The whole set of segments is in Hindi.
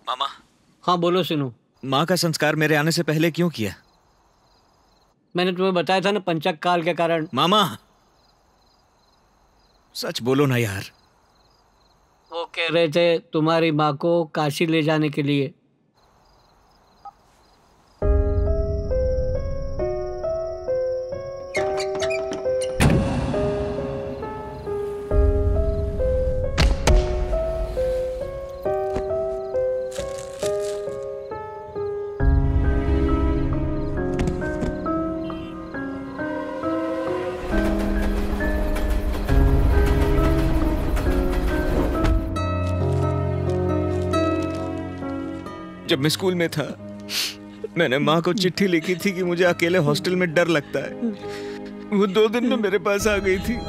मामा। हाँ बोलो सुनो। माँ का संस्कार मेरे आने से पहले क्यों किया? मैंने तुम्हें बताया था ना, पंचक काल के कारण। मामा सच बोलो ना यार। वो कह रहे थे तुम्हारी माँ को काशी ले जाने के लिए। जब मैं स्कूल में था मैंने माँ को चिट्ठी लिखी थी कि मुझे अकेले हॉस्टल में डर लगता है। वो 2 दिन में मेरे पास आ गई थी।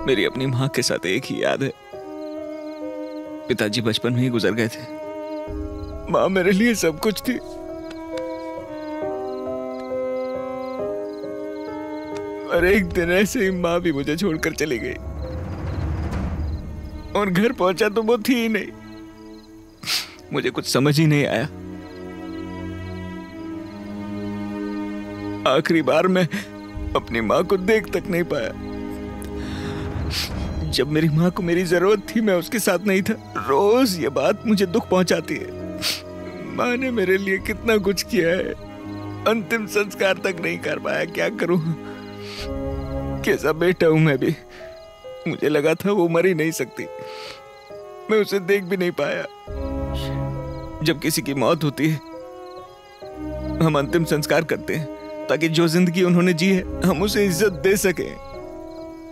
मेरी अपनी माँ के साथ एक ही याद है। पिताजी बचपन में ही गुजर गए थे। माँ मेरे लिए सब कुछ थी। और एक दिन ऐसे ही माँ भी मुझे छोड़कर चली गई और घर पहुंचा तो वो थी ही नहीं। मुझे कुछ समझ ही नहीं आया। आखिरी बार मैं अपनी माँ को देख तक नहीं पाया। जब मेरी माँ को मेरी जरूरत थी मैं उसके साथ नहीं था। रोज ये बात मुझे दुख पहुंचाती है। माँ ने मेरे लिए कितना कुछ किया है, अंतिम संस्कार तक नहीं कर पाया। क्या करूं? कैसा बेटा हूं मैं भी। मुझे लगा था वो मर ही नहीं सकती। मैं उसे देख भी नहीं पाया। जब किसी की मौत होती है हम अंतिम संस्कार करते हैं ताकि जो जिंदगी उन्होंने जी है हम उसे इज्जत दे सकें।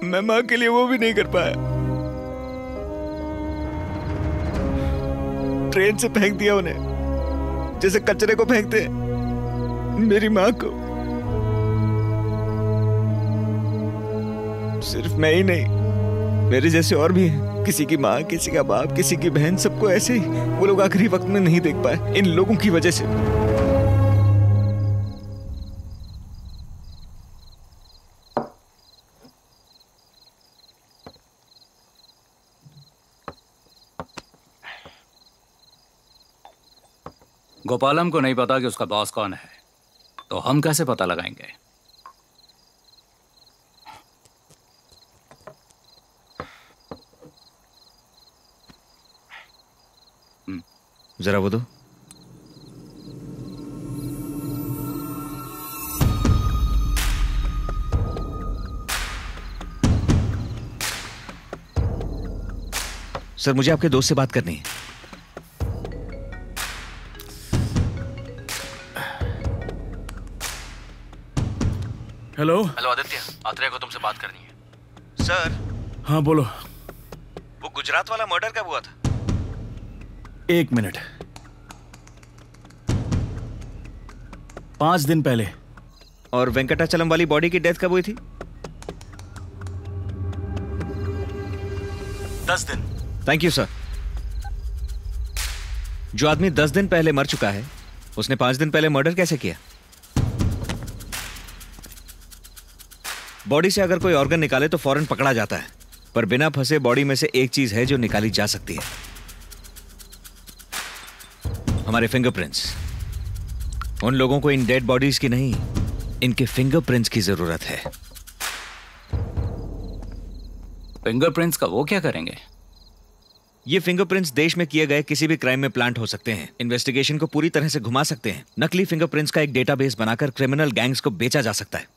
मैं माँ के लिए वो भी नहीं कर पाया। ट्रेन से फेंक दिया उन्हें जैसे कचरे को फेंकते हैं। मेरी माँ को सिर्फ मैं ही नहीं, मेरे जैसे और भी हैं। किसी की माँ, किसी का बाप, किसी की बहन, सबको ऐसे ही वो लोग आखिरी वक्त में नहीं देख पाए इन लोगों की वजह से। गोपालम को नहीं पता कि उसका बॉस कौन है, तो हम कैसे पता लगाएंगे? जरा वो दो। सर मुझे आपके दोस्त से बात करनी है। हेलो आदित्य, आत्रेय को तुमसे बात करनी है। सर। हाँ बोलो। वो गुजरात वाला मर्डर कब हुआ था? 1 मिनट। 5 दिन पहले। और वेंकटाचलम वाली बॉडी की डेथ कब हुई थी? 10 दिन। Thank you sir. जो आदमी 10 दिन पहले मर चुका है उसने 5 दिन पहले मर्डर कैसे किया? बॉडी से अगर कोई ऑर्गन निकाले तो फौरन पकड़ा जाता है, पर बिना फंसे बॉडी में से एक चीज है जो निकाली जा सकती है, हमारे फिंगरप्रिंट्स। उन लोगों को इन डेड बॉडीज की नहीं, इनके फिंगरप्रिंट्स की जरूरत है। फिंगरप्रिंट्स का वो क्या करेंगे? ये फिंगरप्रिंट्स देश में किए गए किसी भी क्राइम में प्लांट हो सकते हैं, इन्वेस्टिगेशन को पूरी तरह से घुमा सकते हैं। नकली फिंगरप्रिंट्स का एक डेटाबेस बनाकर क्रिमिनल गैंग्स को बेचा जा सकता है।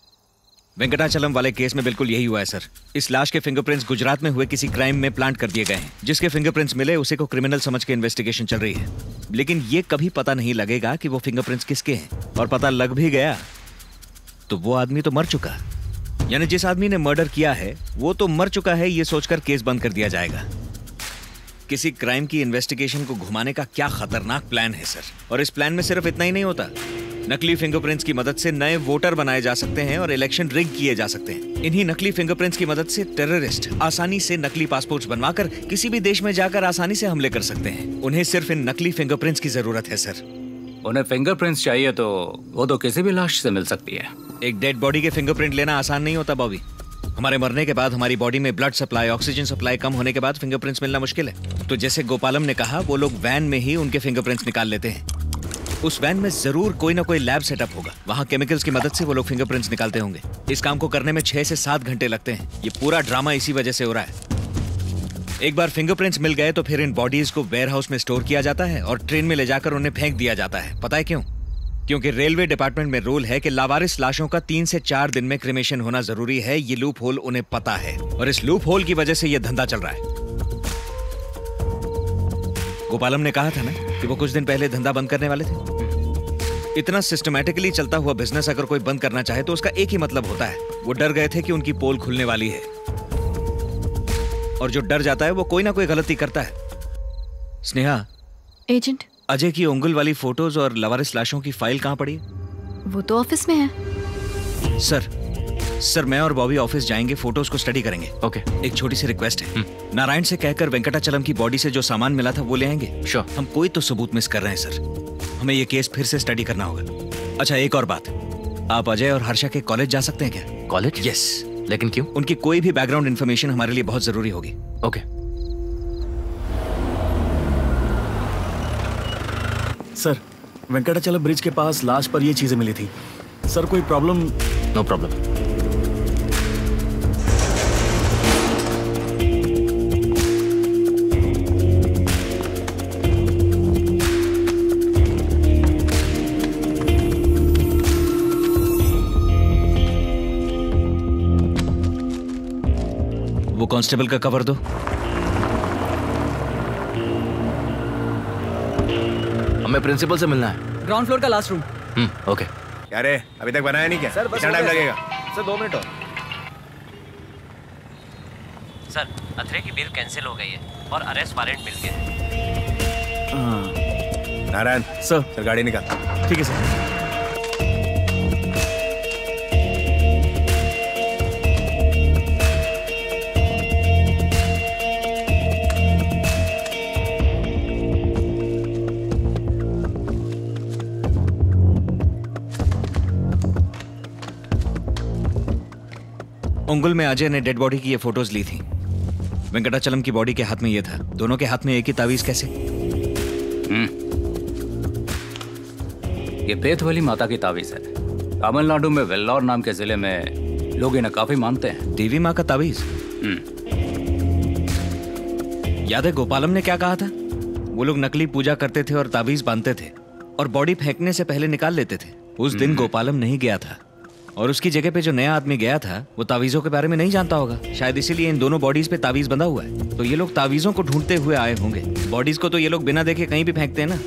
वेंकटाचलम वाले केस में बिल्कुल यही हुआ है सर। इस लाश के फिंगरप्रिंट्स गुजरात में हुए किसी क्राइम में प्लांट कर दिए गए हैं। जिसके फिंगरप्रिंट्स मिले उसे को क्रिमिनल समझ के इन्वेस्टिगेशन चल रही है, लेकिन ये कभी पता नहीं लगेगा कि वो फिंगरप्रिंट्स किसके हैं। और पता लग भी गया तो वो आदमी तो मर चुका, यानी जिस आदमी ने मर्डर किया है वो तो मर चुका है, ये सोचकर केस बंद कर दिया जाएगा। किसी क्राइम की इन्वेस्टिगेशन को घुमाने का क्या खतरनाक प्लान है सर। और इस प्लान में सिर्फ इतना ही नहीं होता, नकली फिंगरप्रिंट्स की मदद से नए वोटर बनाए जा सकते हैं और इलेक्शन रिग किए जा सकते हैं। इन्हीं नकली फिंगरप्रिंट्स की मदद से टेररिस्ट आसानी से नकली पासपोर्ट्स बनवाकर किसी भी देश में जाकर आसानी से हमले कर सकते हैं। उन्हें सिर्फ इन नकली फिंगरप्रिंट्स की जरूरत है सर। उन्हें फिंगरप्रिंट्स चाहिए तो वो तो किसी भी लाश से मिल सकती है। एक डेड बॉडी के फिंगरप्रिंट लेना आसान नहीं होता बॉबी। हमारे मरने के बाद हमारी बॉडी में ब्लड सप्लाई, ऑक्सीजन सप्लाई कम होने के बाद फिंगरप्रिंट्स मिलना मुश्किल है। तो जैसे गोपालम ने कहा, वो लोग वैन में ही उनके फिंगरप्रिंट्स निकाल लेते हैं। उस वैन में जरूर कोई ना कोई लैब सेटअप होगा। वहाँ केमिकल्स की मदद से वो लोग फिंगरप्रिंट्स निकालते होंगे। इस काम को करने में 6 से 7 घंटे लगते हैं। ये पूरा ड्रामा इसी वजह से हो रहा है। एक बार फिंगरप्रिंट्स मिल गए तो फिर इन बॉडीज को वेयरहाउस में स्टोर किया जाता है और ट्रेन में ले जाकर उन्हें फेंक दिया जाता है। पता है क्यों? क्योंकि रेलवे डिपार्टमेंट में रूल है कि लावारिस लाशों का 3 से 4 दिन में क्रिमेशन होना जरूरी है। ये लूप होल उन्हें पता है और इस लूप होल की वजह से ये धंधा चल रहा है। गोपालम ने कहा था ना कि वो कुछ दिन पहले धंधा बंद करने वाले थे। इतना सिस्टमैटिकली चलता हुआ बिजनेस अगर कोई बंद करना चाहे तो उसका एक ही मतलब होता है, वो डर गए थे कि उनकी पोल खुलने वाली है। और जो डर जाता है वो कोई ना कोई गलती करता है। स्नेहा, एजेंट, अजय की उंगल वाली फोटोज और लवारिस लाशों की फाइल कहाँ पड़ी? वो तो ऑफिस में है। सर मैं और बॉबी ऑफिस जाएंगे, फोटोज को स्टडी करेंगे। ओके। एक छोटी सी रिक्वेस्ट है, नारायण से कहकर वेंकटाचलम की बॉडी से जो सामान मिला था वो ले आएंगे। श्योर। हम कोई तो सबूत मिस कर रहे हैं सर। हमें ये केस फिर से स्टडी करना होगा। अच्छा, एक और बात, आप अजय और हर्षा के कॉलेज जा सकते हैं क्या? कॉलेज? यस। लेकिन क्यों? उनकी कोई भी बैकग्राउंड इन्फॉर्मेशन हमारे लिए बहुत जरूरी होगी। ओके। सर, वेंकटाचलम ब्रिज के पास लाश पर ये चीजें मिली थी। सर, कोई प्रॉब्लम? No problem. वो कांस्टेबल का कवर दो। हमें प्रिंसिपल से मिलना है। ग्राउंड फ्लोर का लास्ट रूम। ओके। क्या रे, अभी तक बनाया नहीं क्या? सर, बस कितना टाइम लगेगा? सर 2 मिनट और। सर, अथरे की बेल कैंसिल हो गई है और अरेस्ट वारंट मिल गया है। नारायण सर, गाड़ी निकाल। ठीक है सर। उंगल में अजय ने डेड बॉडी की ये फोटोज ली थी। वेंकटाचलम की बॉडी के हाथ में ये था। दोनों के हाथ में एक ही तावीज कैसे? ये बेथवली माता की तावीज है। तमिलनाडु में वेल्लोर नाम के जिले में लोग इन्हें काफी मानते हैं। देवी माँ का तावीज? याद है गोपालम ने क्या कहा था? वो लोग नकली पूजा करते थे और तावीज बांधते थे और बॉडी फेंकने से पहले निकाल लेते थे। उस दिन गोपालम नहीं गया था और उसकी जगह पे जो नया आदमी गया था वो तावीजों के बारे में नहीं जानता होगा। शायद इसीलिए इन दोनों बॉडीज पे तावीज बंधा हुआ है। तो ये लोग तावीजों को ढूंढते हुए आए होंगे। बॉडीज को तो ये लोग बिना देखे कहीं भी फेंकते हैं ना।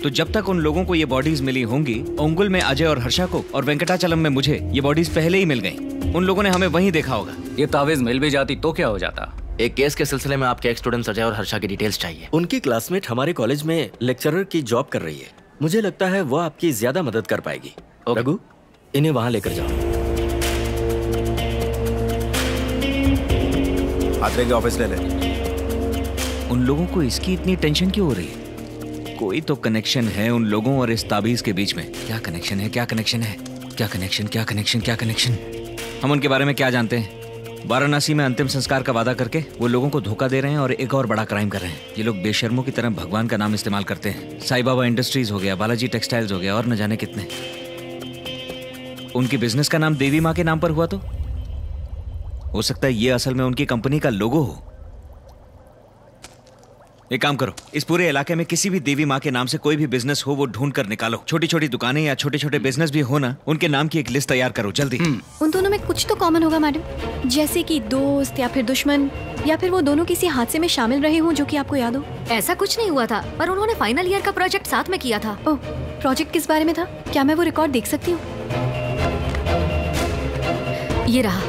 तो जब तक उन लोगों को ये बॉडीज मिली होंगी, उंगुल में अजय और हर्षा को और वेंकटाचलम में मुझे, ये बॉडीज पहले ही मिल गई। उन लोगों ने हमें वहीं देखा होगा। ये तावीज मिल भी जाती तो क्या हो जाता? एक केस के सिलसिले में आपके एक स्टूडेंट अजय और हर्षा की डिटेल्स चाहिए। उनकी क्लासमेट हमारे कॉलेज में लेक्चरर की जॉब कर रही है। मुझे लगता है वो आपकी ज्यादा मदद कर पाएगी। रघु, इन्हें वहां लेकर जाओ। आत्रे के ऑफिस ले ले। उन लोगों को इसकी इतनी टेंशन क्यों हो रही है? कोई तो कनेक्शन है उन लोगों और इस ताबीज के बीच में। क्या कनेक्शन है? क्या कनेक्शन है? क्या कनेक्शन? क्या कनेक्शन? क्या कनेक्शन? हम उनके बारे में क्या जानते हैं? वाराणसी में अंतिम संस्कार का वादा करके वो लोगों को धोखा दे रहे हैं और एक और बड़ा क्राइम कर रहे हैं। ये लोग बेशर्मों की तरह भगवान का नाम इस्तेमाल करते हैं। साईं बाबा इंडस्ट्रीज हो गया, बालाजी टेक्सटाइल्स हो गया और न जाने कितने। उनकी बिजनेस का नाम देवी माँ के नाम पर हुआ तो हो सकता है ये असल में उनकी कंपनी का लोगो हो। एक काम करो, इस पूरे इलाके में किसी भी देवी माँ के नाम से कोई भी बिजनेस हो वो ढूंढ कर निकालो। छोटी छोटी दुकानें या छोटे छोटे बिजनेस भी हो ना, उनके नाम की एक लिस्ट तैयार करो जल्दी। उन दोनों में कुछ तो कॉमन होगा मैडम, जैसे कि दोस्त या फिर दुश्मन, या फिर वो दोनों किसी हादसे में शामिल रहे हों जो कि आपको याद हो। ऐसा कुछ नहीं हुआ था, पर उन्होंने फाइनल ईयर का प्रोजेक्ट साथ में किया था। ओह, प्रोजेक्ट किस बारे में था? क्या मैं वो रिकॉर्ड देख सकती हूँ? ये रहा।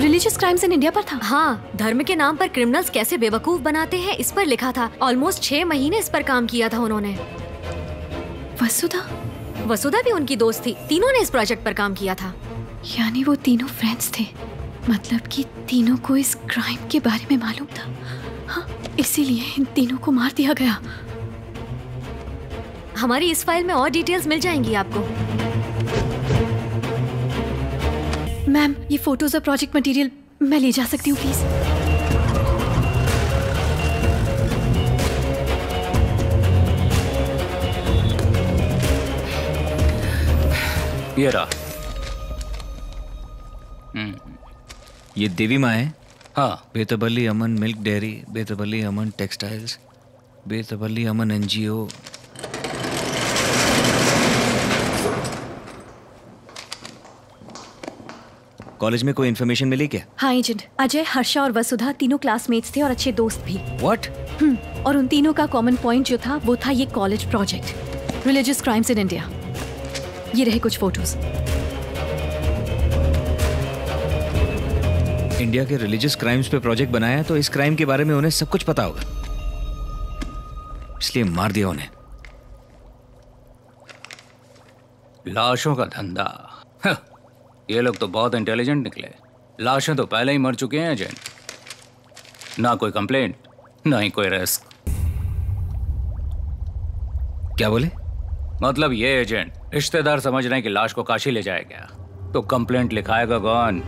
रिलीजियस क्राइम्स इन इंडिया पर था। हाँ, धर्म के नाम पर क्रिमिनल्स कैसे बेवकूफ बनाते हैं इस पर लिखा था। ऑलमोस्ट 6 महीने इस पर काम किया था उन्होंने। वसुधा भी उनकी दोस्त थी। तीनों ने इस प्रोजेक्ट पर काम किया था। यानी वो तीनों फ्रेंड्स थे, मतलब कि तीनों को इस क्राइम के बारे में मालूम था। हाँ, इसीलिए इन तीनों को मार दिया गया। हमारी इस फाइल में और डिटेल्स मिल जाएंगी आपको। मैम, ये फोटोज और प्रोजेक्ट मटेरियल मैं ले जा सकती हूँ प्लीज? ये रहा। ये देवी माँ है? हाँ। बेतबली अमन मिल्क डेयरी, बेतबली अमन टेक्सटाइल्स, बेतबली अमन एनजीओ। कॉलेज में कोई इन्फॉर्मेशन मिली क्या? हाँ एजेंट, अजय, हर्षा और वसुधा तीनों क्लासमेट्स थे और अच्छे दोस्त भी। व्हाट? और उन तीनों का कॉमन पॉइंट जो था वो था ये college project, religious crimes in India. ये रहे कुछ फोटोज। इंडिया के रिलीजियस क्राइम्स पे प्रोजेक्ट बनाया तो इस क्राइम के बारे में उन्हें सब कुछ पता होगा, इसलिए मार दिया उन्हें। लाशों का धंधा। ये लोग तो बहुत इंटेलिजेंट निकले। लाशें तो पहले ही मर चुके हैं एजेंट। ना कोई कंप्लेंट, ना ही कोई रिस्क। क्या बोले? मतलब ये एजेंट, रिश्तेदार समझ रहे हैं कि लाश को काशी ले जाएगा तो कंप्लेंट लिखाएगा कौन?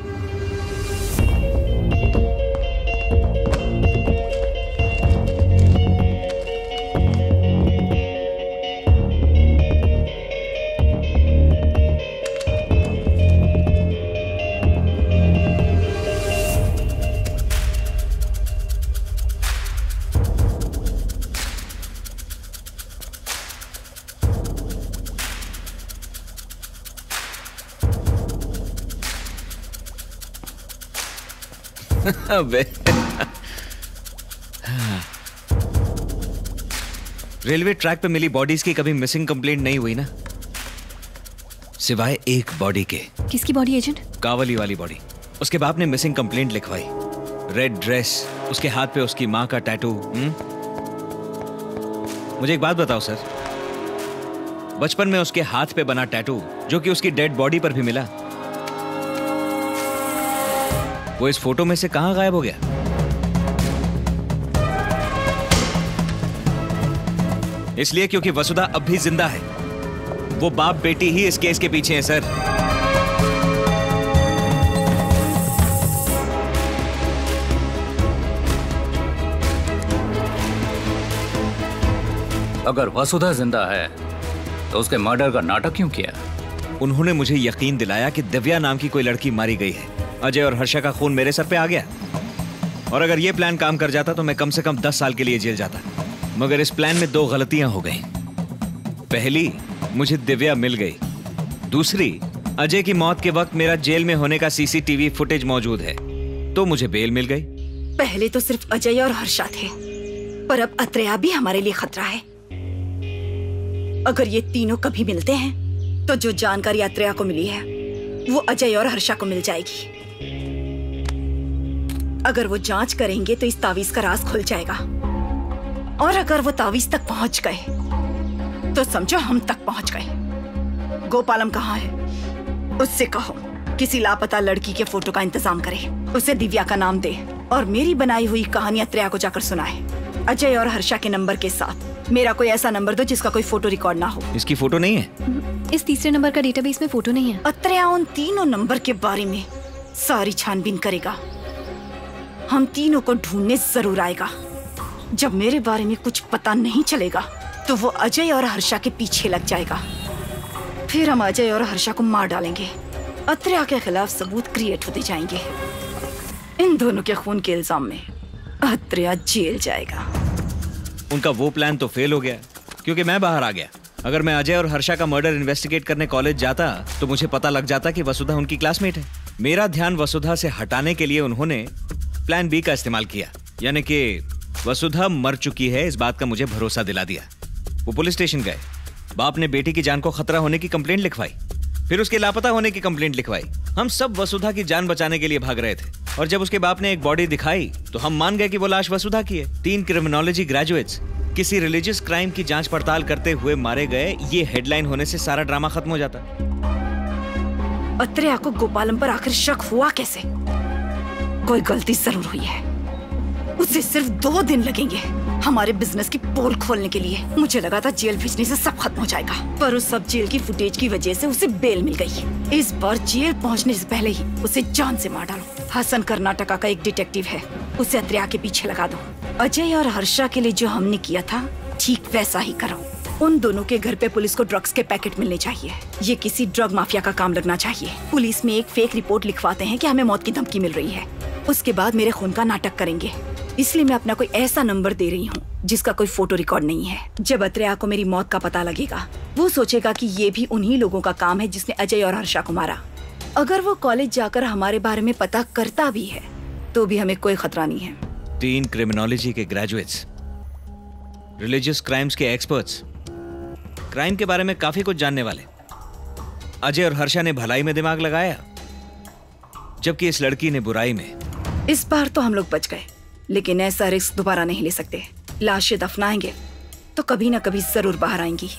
रेलवे ट्रैक पे मिली बॉडीज की कभी मिसिंग कंप्लेंट नहीं हुई ना, सिवाय एक बॉडी के। किसकी बॉडी एजेंट? कावली वाली बॉडी। उसके बाप ने मिसिंग कंप्लेंट लिखवाई। रेड ड्रेस, उसके हाथ पे उसकी माँ का टैटू। मुझे एक बात बताओ सर, बचपन में उसके हाथ पे बना टैटू जो कि उसकी डेड बॉडी पर भी मिला, वो इस फोटो में से कहां गायब हो गया? इसलिए क्योंकि वसुधा अब भी जिंदा है। वो बाप बेटी ही इस केस के पीछे है सर। अगर वसुधा जिंदा है तो उसके मर्डर का नाटक क्यों किया? उन्होंने मुझे यकीन दिलाया कि दिव्या नाम की कोई लड़की मारी गई है। अजय और हर्षा का खून मेरे सर पे आ गया, और अगर ये प्लान काम कर जाता तो मैं कम से कम 10 साल के लिए जेल जाता। मगर इस प्लान में 2 गलतियां हो गई। पहली, मुझे दिव्या मिल गई। दूसरी, अजय की मौत के वक्त मेरा जेल में होने का सीसीटीवी फुटेज मौजूद है, तो मुझे बेल मिल गई। पहले तो सिर्फ अजय और हर्षा थे, पर अब अत्रेया भी हमारे लिए खतरा है। अगर ये तीनों कभी मिलते हैं तो जो जानकारी अत्रेया को मिली है वो अजय और हर्षा को मिल जाएगी। अगर वो जांच करेंगे तो इस तावीज का राज खुल जाएगा, और अगर वो तावीज तक पहुंच गए तो समझो हम तक पहुंच गए। गोपालम कहाँ है? उससे कहो किसी लापता लड़की के फोटो का इंतजाम करे, उसे दिव्या का नाम दे और मेरी बनाई हुई कहानी अत्रेया को जाकर सुनाए। अजय और हर्षा के नंबर के साथ मेरा कोई ऐसा नंबर दो जिसका कोई फोटो रिकॉर्ड ना हो। इसकी फोटो नहीं है? इस तीसरे नंबर का डेटाबेस में फोटो नहीं है। अत्रेया उन तीनों नंबर के बारे में सारी छानबीन करेगा। हम तीनों को ढूंढने जरूर आएगा। जब मेरे बारे में कुछ पता नहीं चलेगा तो वो अजय और हर्षा के पीछे लग जाएगा। फिर हम अजय और हर्षा को मार डालेंगे। अत्रेया के खिलाफ सबूत क्रिएट होते जाएंगे। इन दोनों के खून के इल्जाम में अत्रेया जेल जाएगा। उनका वो प्लान तो फेल हो गया क्योंकि मैं बाहर आ गया। अगर मैं अजय और हर्षा का मर्डर इन्वेस्टिगेट करने कॉलेज जाता तो मुझे पता लग जाता कि वसुधा उनकी क्लासमेट है। मेरा ध्यान वसुधा से हटाने के लिए उन्होंने प्लान बी का इस्तेमाल किया, यानी कि वसुधा मर चुकी है इस बात का मुझे भरोसा दिला दिया। वो पुलिस स्टेशन गए, बाप ने बेटी की जान को खतरा होने की कंप्लेंट लिखवाई, फिर उसके लापता होने की कंप्लेंट लिखवाई। हम सब वसुधा की जान बचाने के लिए भाग रहे थे। और जब उसके बाप ने एक बॉडी दिखाई तो हम मान गए कि वो लाश वसुधा की है। 3 क्रिमिनोलॉजी ग्रेजुएट्स किसी रिलीजियस क्राइम की जांच पड़ताल करते हुए मारे गए, ये हेडलाइन होने से सारा ड्रामा खत्म हो जाता। अत्रेया को गोपालम पर आखिर शक हुआ कैसे? कोई गलती जरूर हुई है। उसे सिर्फ 2 दिन लगेंगे हमारे बिजनेस की पोल खोलने के लिए। मुझे लगा था जेल भेजने से सब खत्म हो जाएगा, पर उस सब जेल की फुटेज की वजह से उसे बेल मिल गई। इस बार जेल पहुंचने से पहले ही उसे जान से मार डालो। हसन कर्नाटका का एक डिटेक्टिव है, उसे अत्रेया के पीछे लगा दो। अजय और हर्षा के लिए जो हमने किया था ठीक वैसा ही करो। उन दोनों के घर पे पुलिस को ड्रग्स के पैकेट मिलने चाहिए। ये किसी ड्रग माफिया का काम लगना चाहिए। पुलिस में एक फेक रिपोर्ट लिखवाते हैं कि हमें मौत की धमकी मिल रही है। उसके बाद मेरे खून का नाटक करेंगे। इसलिए मैं अपना कोई ऐसा नंबर दे रही हूँ जिसका कोई फोटो रिकॉर्ड नहीं है। जब अत्रेया को मेरी मौत का पता लगेगा, वो सोचेगा कि ये भी उन्हीं लोगों का काम है जिसने अजय और हर्षा को मारा। अगर वो कॉलेज जाकर हमारे बारे में पता करता भी है तो भी हमें कोई खतरा नहीं है। 3 क्रिमिनोलॉजी के ग्रेजुएट्स, रिलीजियस क्राइम्स के एक्सपर्ट्स, क्राइम के बारे में काफी कुछ जानने वाले। अजय और हर्षा ने भलाई में दिमाग लगाया, जबकि इस लड़की ने बुराई में। इस बार तो हम लोग बच गए, लेकिन ऐसा रिस्क दोबारा नहीं ले सकते। लाशें दफनाएंगे तो कभी ना कभी जरूर बाहर आएंगी।